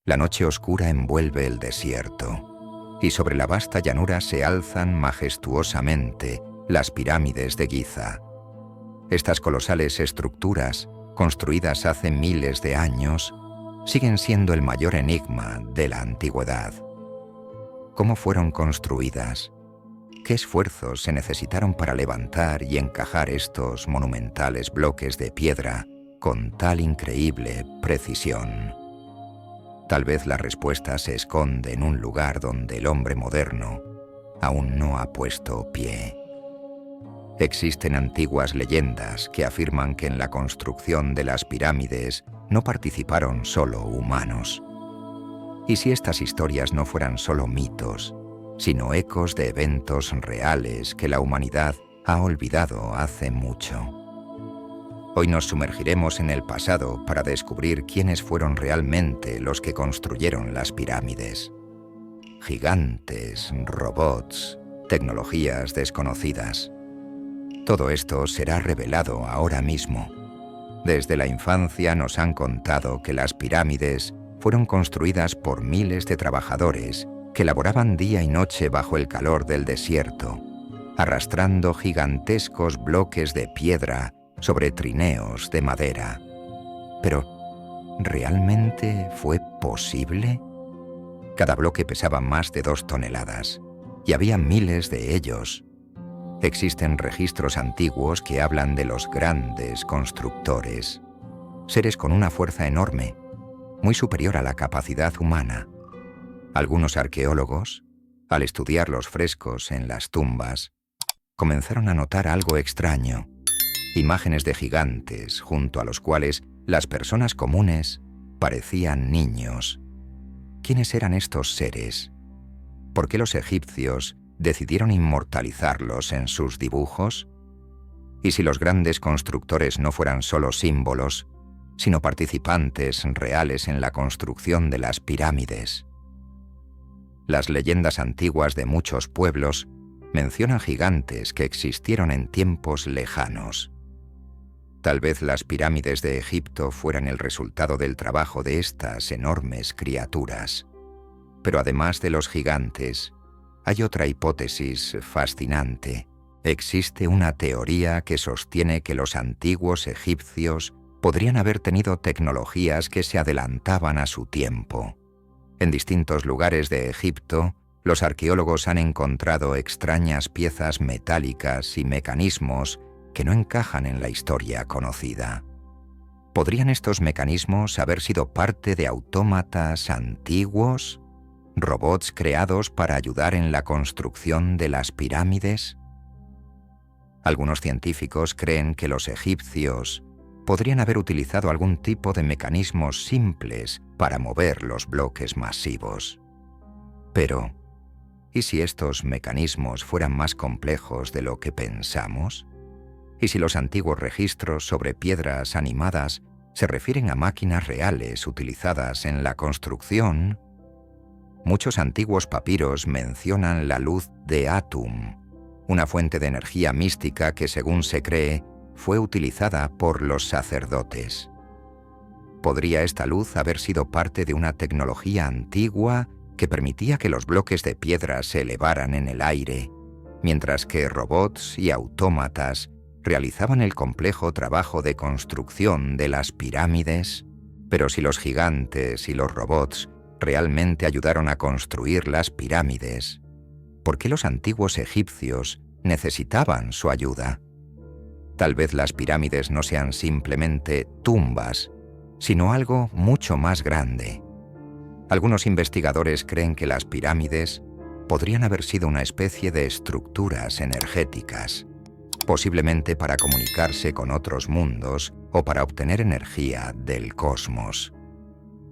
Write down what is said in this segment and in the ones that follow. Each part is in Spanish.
La noche oscura envuelve el desierto, y sobre la vasta llanura se alzan majestuosamente las pirámides de Giza. Estas colosales estructuras, construidas hace miles de años, siguen siendo el mayor enigma de la antigüedad. ¿Cómo fueron construidas? ¿Qué esfuerzos se necesitaron para levantar y encajar estos monumentales bloques de piedra con tal increíble precisión? Tal vez la respuesta se esconde en un lugar donde el hombre moderno aún no ha puesto pie. Existen antiguas leyendas que afirman que en la construcción de las pirámides no participaron solo humanos. ¿Y si estas historias no fueran solo mitos, sino ecos de eventos reales que la humanidad ha olvidado hace mucho? Hoy nos sumergiremos en el pasado para descubrir quiénes fueron realmente los que construyeron las pirámides. Gigantes, robots, tecnologías desconocidas. Todo esto será revelado ahora mismo. Desde la infancia nos han contado que las pirámides fueron construidas por miles de trabajadores que laboraban día y noche bajo el calor del desierto, arrastrando gigantescos bloques de piedra sobre trineos de madera. Pero, ¿realmente fue posible? Cada bloque pesaba más de 2 toneladas, y había miles de ellos. Existen registros antiguos que hablan de los grandes constructores, seres con una fuerza enorme, muy superior a la capacidad humana. Algunos arqueólogos, al estudiar los frescos en las tumbas, comenzaron a notar algo extraño: imágenes de gigantes junto a los cuales las personas comunes parecían niños. ¿Quiénes eran estos seres? ¿Por qué los egipcios decidieron inmortalizarlos en sus dibujos? ¿Y si los grandes constructores no fueran solo símbolos, sino participantes reales en la construcción de las pirámides? Las leyendas antiguas de muchos pueblos mencionan gigantes que existieron en tiempos lejanos. Tal vez las pirámides de Egipto fueran el resultado del trabajo de estas enormes criaturas. Pero además de los gigantes, hay otra hipótesis fascinante. Existe una teoría que sostiene que los antiguos egipcios podrían haber tenido tecnologías que se adelantaban a su tiempo. En distintos lugares de Egipto, los arqueólogos han encontrado extrañas piezas metálicas y mecanismos que no encajan en la historia conocida. ¿Podrían estos mecanismos haber sido parte de autómatas antiguos? ¿Robots creados para ayudar en la construcción de las pirámides? Algunos científicos creen que los egipcios podrían haber utilizado algún tipo de mecanismos simples para mover los bloques masivos. Pero, ¿y si estos mecanismos fueran más complejos de lo que pensamos? ¿Y si los antiguos registros sobre piedras animadas se refieren a máquinas reales utilizadas en la construcción? Muchos antiguos papiros mencionan la luz de Atum, una fuente de energía mística que, según se cree, fue utilizada por los sacerdotes. ¿Podría esta luz haber sido parte de una tecnología antigua que permitía que los bloques de piedra se elevaran en el aire, mientras que robots y autómatas realizaban el complejo trabajo de construcción de las pirámides? Pero si los gigantes y los robots realmente ayudaron a construir las pirámides, ¿por qué los antiguos egipcios necesitaban su ayuda? Tal vez las pirámides no sean simplemente tumbas, sino algo mucho más grande. Algunos investigadores creen que las pirámides podrían haber sido una especie de estructuras energéticas, posiblemente para comunicarse con otros mundos o para obtener energía del cosmos.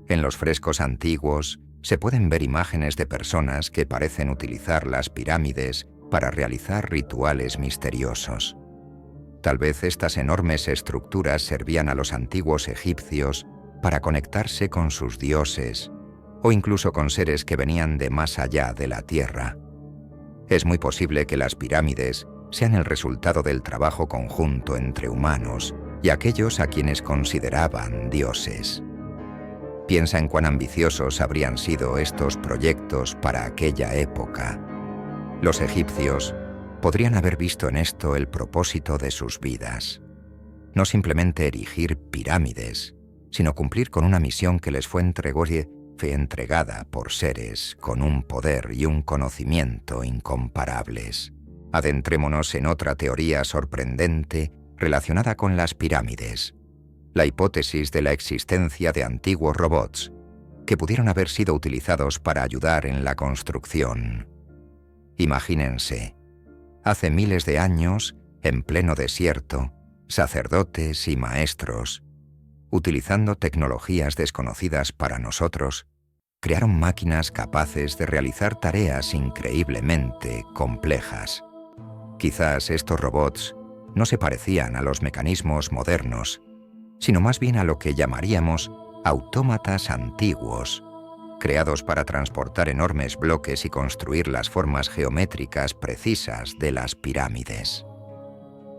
En los frescos antiguos se pueden ver imágenes de personas que parecen utilizar las pirámides para realizar rituales misteriosos. Tal vez estas enormes estructuras servían a los antiguos egipcios para conectarse con sus dioses o incluso con seres que venían de más allá de la tierra. Es muy posible que las pirámides sean el resultado del trabajo conjunto entre humanos y aquellos a quienes consideraban dioses. Piensa en cuán ambiciosos habrían sido estos proyectos para aquella época. Los egipcios podrían haber visto en esto el propósito de sus vidas. No simplemente erigir pirámides, sino cumplir con una misión que les fue entregada por seres con un poder y un conocimiento incomparables. Adentrémonos en otra teoría sorprendente relacionada con las pirámides, la hipótesis de la existencia de antiguos robots que pudieron haber sido utilizados para ayudar en la construcción. Imagínense, hace miles de años, en pleno desierto, sacerdotes y maestros, utilizando tecnologías desconocidas para nosotros, crearon máquinas capaces de realizar tareas increíblemente complejas. Quizás estos robots no se parecían a los mecanismos modernos, sino más bien a lo que llamaríamos autómatas antiguos, creados para transportar enormes bloques y construir las formas geométricas precisas de las pirámides.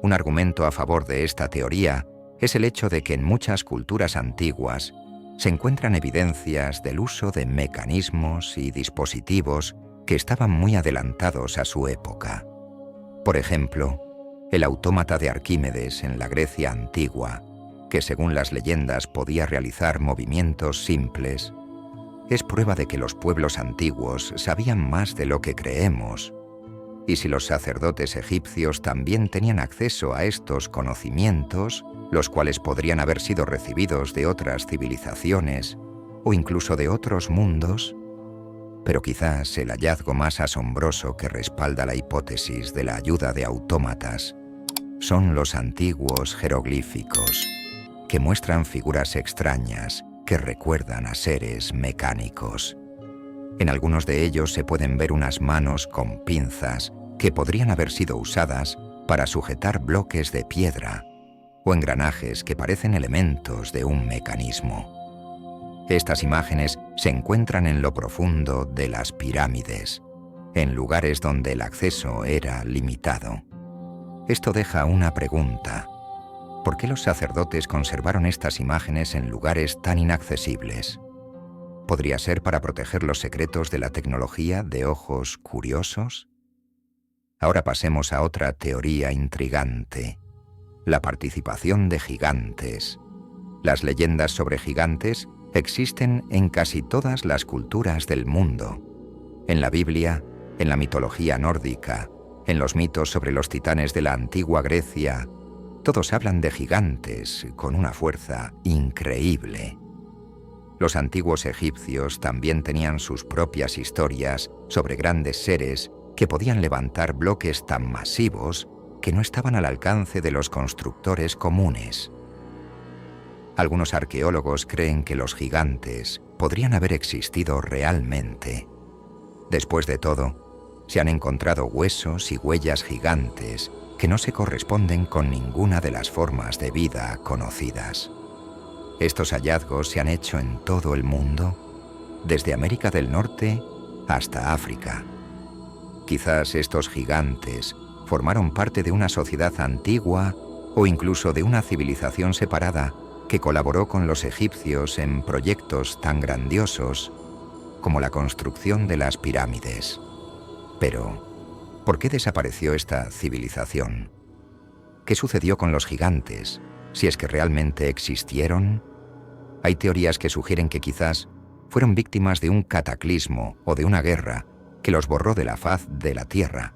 Un argumento a favor de esta teoría es el hecho de que en muchas culturas antiguas se encuentran evidencias del uso de mecanismos y dispositivos que estaban muy adelantados a su época. Por ejemplo, el autómata de Arquímedes en la Grecia antigua, que según las leyendas podía realizar movimientos simples, es prueba de que los pueblos antiguos sabían más de lo que creemos. Y si los sacerdotes egipcios también tenían acceso a estos conocimientos, los cuales podrían haber sido recibidos de otras civilizaciones o incluso de otros mundos, pero quizás el hallazgo más asombroso que respalda la hipótesis de la ayuda de autómatas son los antiguos jeroglíficos, que muestran figuras extrañas que recuerdan a seres mecánicos. En algunos de ellos se pueden ver unas manos con pinzas que podrían haber sido usadas para sujetar bloques de piedra o engranajes que parecen elementos de un mecanismo. Estas imágenes se encuentran en lo profundo de las pirámides, en lugares donde el acceso era limitado. Esto deja una pregunta. ¿Por qué los sacerdotes conservaron estas imágenes en lugares tan inaccesibles? ¿Podría ser para proteger los secretos de la tecnología de ojos curiosos? Ahora pasemos a otra teoría intrigante: la participación de gigantes. Las leyendas sobre gigantes existen en casi todas las culturas del mundo. En la Biblia, en la mitología nórdica, en los mitos sobre los titanes de la antigua Grecia, todos hablan de gigantes con una fuerza increíble. Los antiguos egipcios también tenían sus propias historias sobre grandes seres que podían levantar bloques tan masivos que no estaban al alcance de los constructores comunes. Algunos arqueólogos creen que los gigantes podrían haber existido realmente. Después de todo, se han encontrado huesos y huellas gigantes que no se corresponden con ninguna de las formas de vida conocidas. Estos hallazgos se han hecho en todo el mundo, desde América del Norte hasta África. Quizás estos gigantes formaron parte de una sociedad antigua o incluso de una civilización separada que colaboró con los egipcios en proyectos tan grandiosos como la construcción de las pirámides. Pero, ¿por qué desapareció esta civilización? ¿Qué sucedió con los gigantes? Si es que realmente existieron. Hay teorías que sugieren que quizás fueron víctimas de un cataclismo o de una guerra que los borró de la faz de la tierra.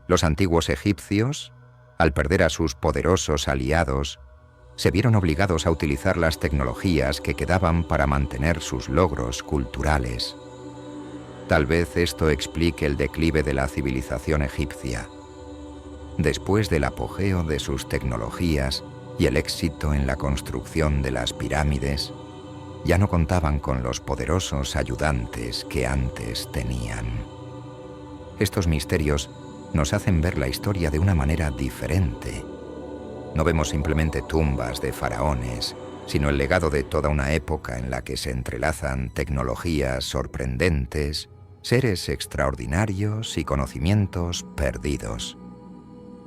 Los antiguos egipcios, al perder a sus poderosos aliados, se vieron obligados a utilizar las tecnologías que quedaban para mantener sus logros culturales. Tal vez esto explique el declive de la civilización egipcia. Después del apogeo de sus tecnologías y el éxito en la construcción de las pirámides, ya no contaban con los poderosos ayudantes que antes tenían. Estos misterios nos hacen ver la historia de una manera diferente. No vemos simplemente tumbas de faraones, sino el legado de toda una época en la que se entrelazan tecnologías sorprendentes, seres extraordinarios y conocimientos perdidos.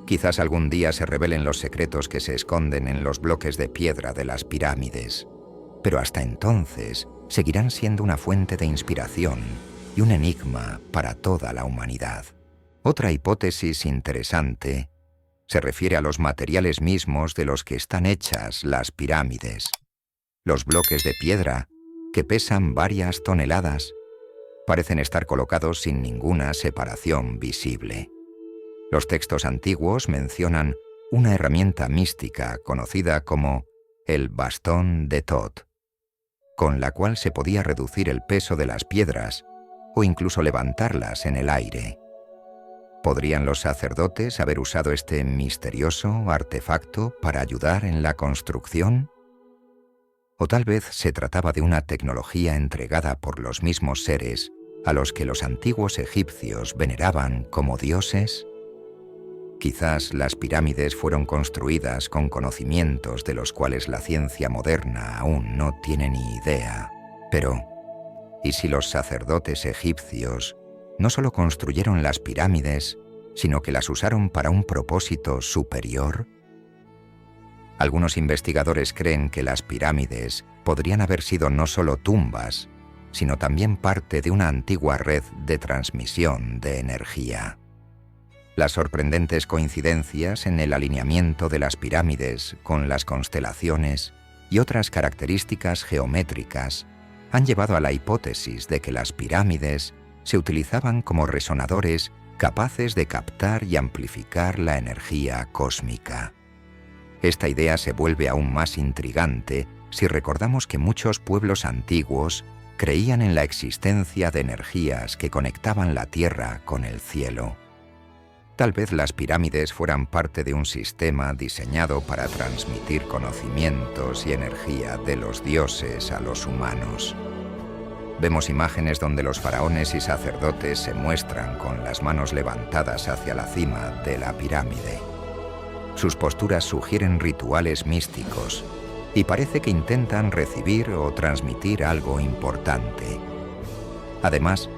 Quizás algún día se revelen los secretos que se esconden en los bloques de piedra de las pirámides, pero hasta entonces seguirán siendo una fuente de inspiración y un enigma para toda la humanidad. Otra hipótesis interesante se refiere a los materiales mismos de los que están hechas las pirámides. Los bloques de piedra, que pesan varias toneladas, parecen estar colocados sin ninguna separación visible. Los textos antiguos mencionan una herramienta mística conocida como el bastón de Thoth, con la cual se podía reducir el peso de las piedras o incluso levantarlas en el aire. ¿Podrían los sacerdotes haber usado este misterioso artefacto para ayudar en la construcción? ¿O tal vez se trataba de una tecnología entregada por los mismos seres a los que los antiguos egipcios veneraban como dioses? Quizás las pirámides fueron construidas con conocimientos de los cuales la ciencia moderna aún no tiene ni idea. Pero, ¿y si los sacerdotes egipcios no solo construyeron las pirámides, sino que las usaron para un propósito superior? Algunos investigadores creen que las pirámides podrían haber sido no solo tumbas, sino también parte de una antigua red de transmisión de energía. Las sorprendentes coincidencias en el alineamiento de las pirámides con las constelaciones y otras características geométricas han llevado a la hipótesis de que las pirámides se utilizaban como resonadores capaces de captar y amplificar la energía cósmica. Esta idea se vuelve aún más intrigante si recordamos que muchos pueblos antiguos creían en la existencia de energías que conectaban la tierra con el cielo. Tal vez las pirámides fueran parte de un sistema diseñado para transmitir conocimientos y energía de los dioses a los humanos. Vemos imágenes donde los faraones y sacerdotes se muestran con las manos levantadas hacia la cima de la pirámide. Sus posturas sugieren rituales místicos y parece que intentan recibir o transmitir algo importante. Además,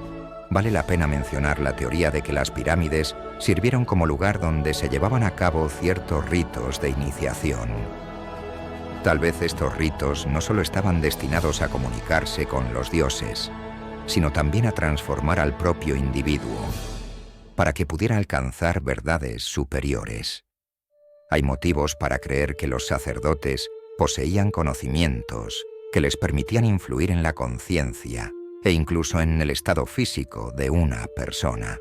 vale la pena mencionar la teoría de que las pirámides sirvieron como lugar donde se llevaban a cabo ciertos ritos de iniciación. Tal vez estos ritos no solo estaban destinados a comunicarse con los dioses, sino también a transformar al propio individuo, para que pudiera alcanzar verdades superiores. Hay motivos para creer que los sacerdotes poseían conocimientos que les permitían influir en la conciencia e incluso en el estado físico de una persona.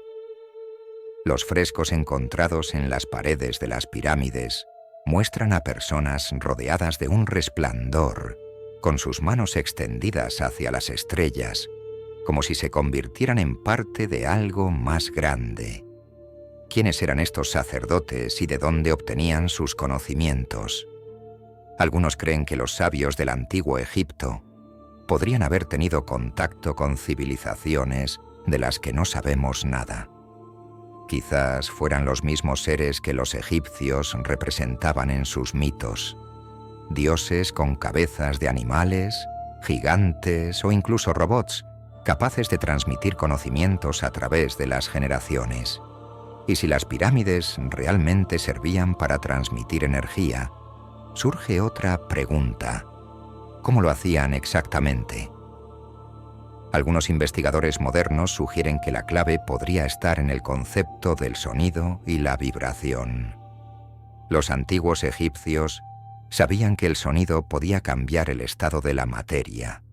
Los frescos encontrados en las paredes de las pirámides muestran a personas rodeadas de un resplandor, con sus manos extendidas hacia las estrellas, como si se convirtieran en parte de algo más grande. ¿Quiénes eran estos sacerdotes y de dónde obtenían sus conocimientos? Algunos creen que los sabios del antiguo Egipto podrían haber tenido contacto con civilizaciones de las que no sabemos nada. Quizás fueran los mismos seres que los egipcios representaban en sus mitos, dioses con cabezas de animales, gigantes o incluso robots, capaces de transmitir conocimientos a través de las generaciones. Y si las pirámides realmente servían para transmitir energía, surge otra pregunta: ¿cómo lo hacían exactamente? Algunos investigadores modernos sugieren que la clave podría estar en el concepto del sonido y la vibración. Los antiguos egipcios sabían que el sonido podía cambiar el estado de la materia.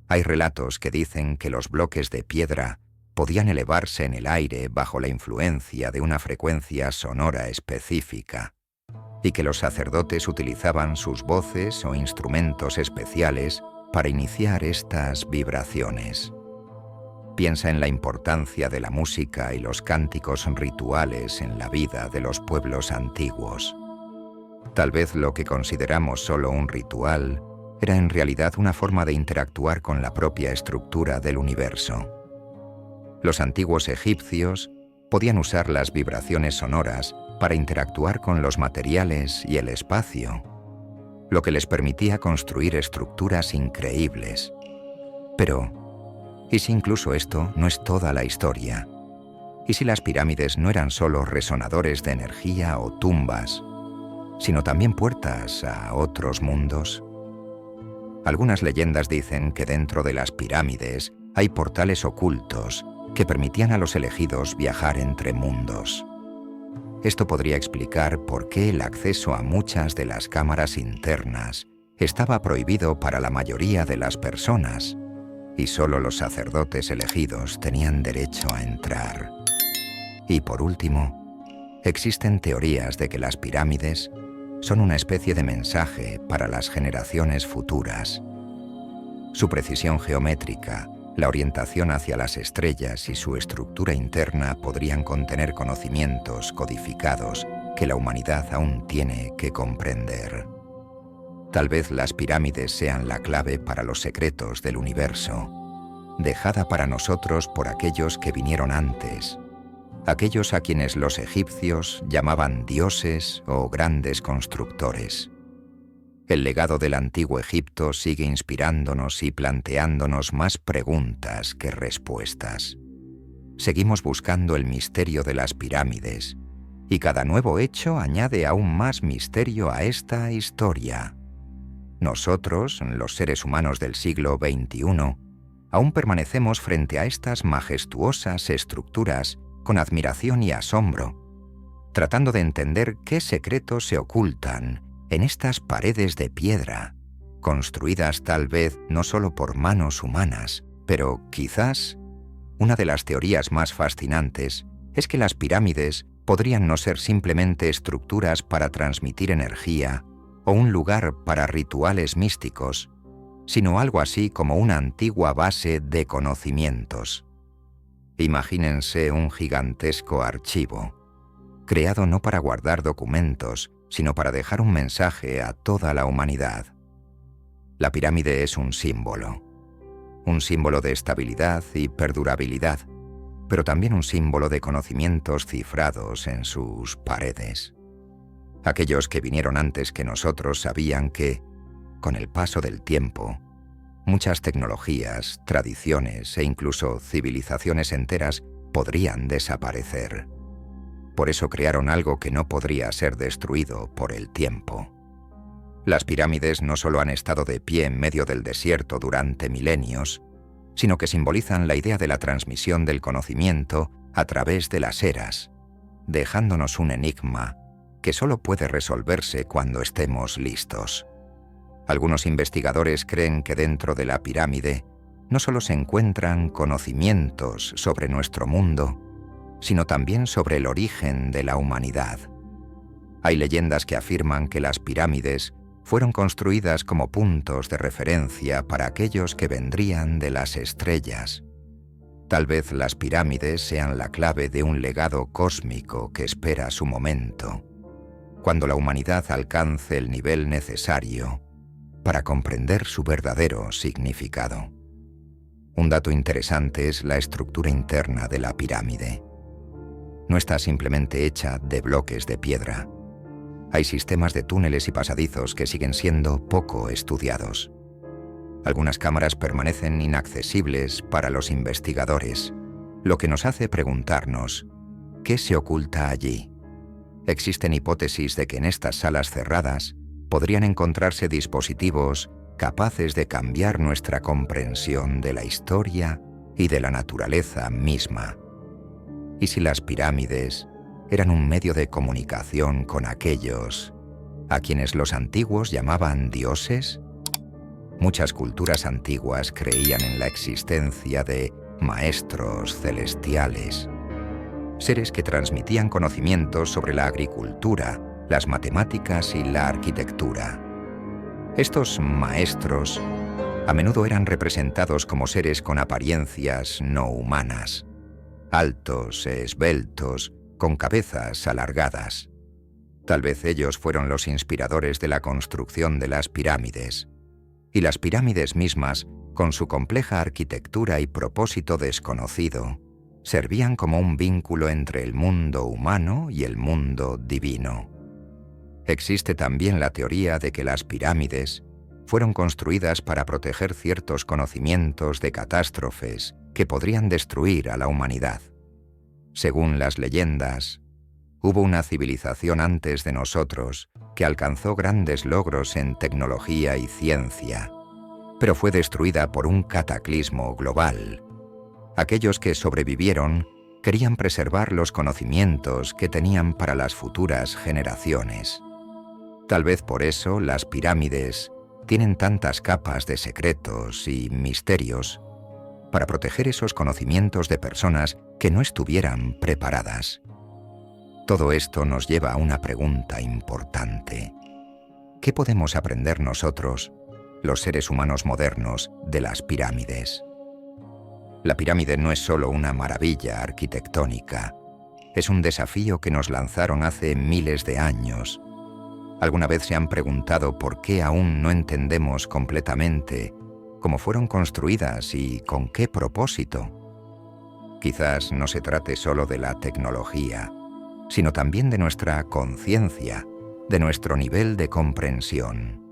Hay relatos que dicen que los bloques de piedra podían elevarse en el aire bajo la influencia de una frecuencia sonora específica, y que los sacerdotes utilizaban sus voces o instrumentos especiales para iniciar estas vibraciones. Piensa en la importancia de la música y los cánticos rituales en la vida de los pueblos antiguos. Tal vez lo que consideramos solo un ritual era en realidad una forma de interactuar con la propia estructura del universo. Los antiguos egipcios podían usar las vibraciones sonoras para interactuar con los materiales y el espacio, lo que les permitía construir estructuras increíbles. Pero, ¿y si incluso esto no es toda la historia? ¿Y si las pirámides no eran solo resonadores de energía o tumbas, sino también puertas a otros mundos? Algunas leyendas dicen que dentro de las pirámides hay portales ocultos que permitían a los elegidos viajar entre mundos. Esto podría explicar por qué el acceso a muchas de las cámaras internas estaba prohibido para la mayoría de las personas, y solo los sacerdotes elegidos tenían derecho a entrar. Y por último, existen teorías de que las pirámides son una especie de mensaje para las generaciones futuras. Su precisión geométrica, la orientación hacia las estrellas y su estructura interna podrían contener conocimientos codificados que la humanidad aún tiene que comprender. Tal vez las pirámides sean la clave para los secretos del universo, dejada para nosotros por aquellos que vinieron antes, aquellos a quienes los egipcios llamaban dioses o grandes constructores. El legado del antiguo Egipto sigue inspirándonos y planteándonos más preguntas que respuestas. Seguimos buscando el misterio de las pirámides, y cada nuevo hecho añade aún más misterio a esta historia. Nosotros, los seres humanos del siglo XXI, aún permanecemos frente a estas majestuosas estructuras con admiración y asombro, tratando de entender qué secretos se ocultan en estas paredes de piedra, construidas tal vez no solo por manos humanas, pero quizás una de las teorías más fascinantes es que las pirámides podrían no ser simplemente estructuras para transmitir energía o un lugar para rituales místicos, sino algo así como una antigua base de conocimientos. Imagínense un gigantesco archivo, creado no para guardar documentos, sino para dejar un mensaje a toda la humanidad. La pirámide es un símbolo de estabilidad y perdurabilidad, pero también un símbolo de conocimientos cifrados en sus paredes. Aquellos que vinieron antes que nosotros sabían que, con el paso del tiempo, muchas tecnologías, tradiciones e incluso civilizaciones enteras podrían desaparecer. Por eso crearon algo que no podría ser destruido por el tiempo. Las pirámides no solo han estado de pie en medio del desierto durante milenios, sino que simbolizan la idea de la transmisión del conocimiento a través de las eras, dejándonos un enigma que solo puede resolverse cuando estemos listos. Algunos investigadores creen que dentro de la pirámide no solo se encuentran conocimientos sobre nuestro mundo, sino también sobre el origen de la humanidad. Hay leyendas que afirman que las pirámides fueron construidas como puntos de referencia para aquellos que vendrían de las estrellas. Tal vez las pirámides sean la clave de un legado cósmico que espera su momento, cuando la humanidad alcance el nivel necesario para comprender su verdadero significado. Un dato interesante es la estructura interna de la pirámide. No está simplemente hecha de bloques de piedra. Hay sistemas de túneles y pasadizos que siguen siendo poco estudiados. Algunas cámaras permanecen inaccesibles para los investigadores, lo que nos hace preguntarnos, ¿qué se oculta allí? Existen hipótesis de que en estas salas cerradas podrían encontrarse dispositivos capaces de cambiar nuestra comprensión de la historia y de la naturaleza misma. ¿Y si las pirámides eran un medio de comunicación con aquellos a quienes los antiguos llamaban dioses? Muchas culturas antiguas creían en la existencia de maestros celestiales, seres que transmitían conocimientos sobre la agricultura, las matemáticas y la arquitectura. Estos maestros a menudo eran representados como seres con apariencias no humanas, altos, esbeltos, con cabezas alargadas. Tal vez ellos fueron los inspiradores de la construcción de las pirámides. Y las pirámides mismas, con su compleja arquitectura y propósito desconocido, servían como un vínculo entre el mundo humano y el mundo divino. Existe también la teoría de que las pirámides fueron construidas para proteger ciertos conocimientos de catástrofes que podrían destruir a la humanidad. Según las leyendas, hubo una civilización antes de nosotros que alcanzó grandes logros en tecnología y ciencia, pero fue destruida por un cataclismo global. Aquellos que sobrevivieron querían preservar los conocimientos que tenían para las futuras generaciones. Tal vez por eso las pirámides tienen tantas capas de secretos y misterios, para proteger esos conocimientos de personas que no estuvieran preparadas. Todo esto nos lleva a una pregunta importante. ¿Qué podemos aprender nosotros, los seres humanos modernos, de las pirámides? La pirámide no es solo una maravilla arquitectónica, es un desafío que nos lanzaron hace miles de años. ¿Alguna vez se han preguntado por qué aún no entendemos completamente cómo fueron construidas y con qué propósito? Quizás no se trate solo de la tecnología, sino también de nuestra conciencia, de nuestro nivel de comprensión.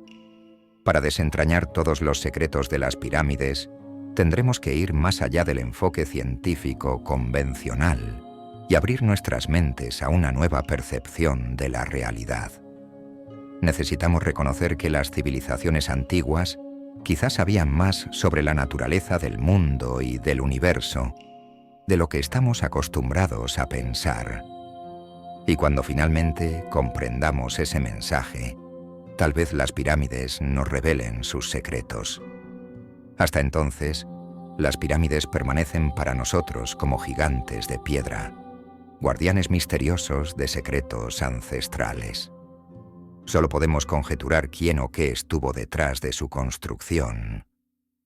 Para desentrañar todos los secretos de las pirámides, tendremos que ir más allá del enfoque científico convencional y abrir nuestras mentes a una nueva percepción de la realidad. Necesitamos reconocer que las civilizaciones antiguas quizás sabían más sobre la naturaleza del mundo y del universo, de lo que estamos acostumbrados a pensar. Y cuando finalmente comprendamos ese mensaje, tal vez las pirámides nos revelen sus secretos. Hasta entonces, las pirámides permanecen para nosotros como gigantes de piedra, guardianes misteriosos de secretos ancestrales. Solo podemos conjeturar quién o qué estuvo detrás de su construcción,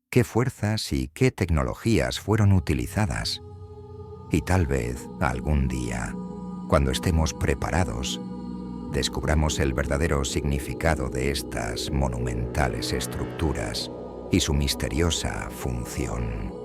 qué fuerzas y qué tecnologías fueron utilizadas. Y tal vez, algún día, cuando estemos preparados, descubramos el verdadero significado de estas monumentales estructuras y su misteriosa función.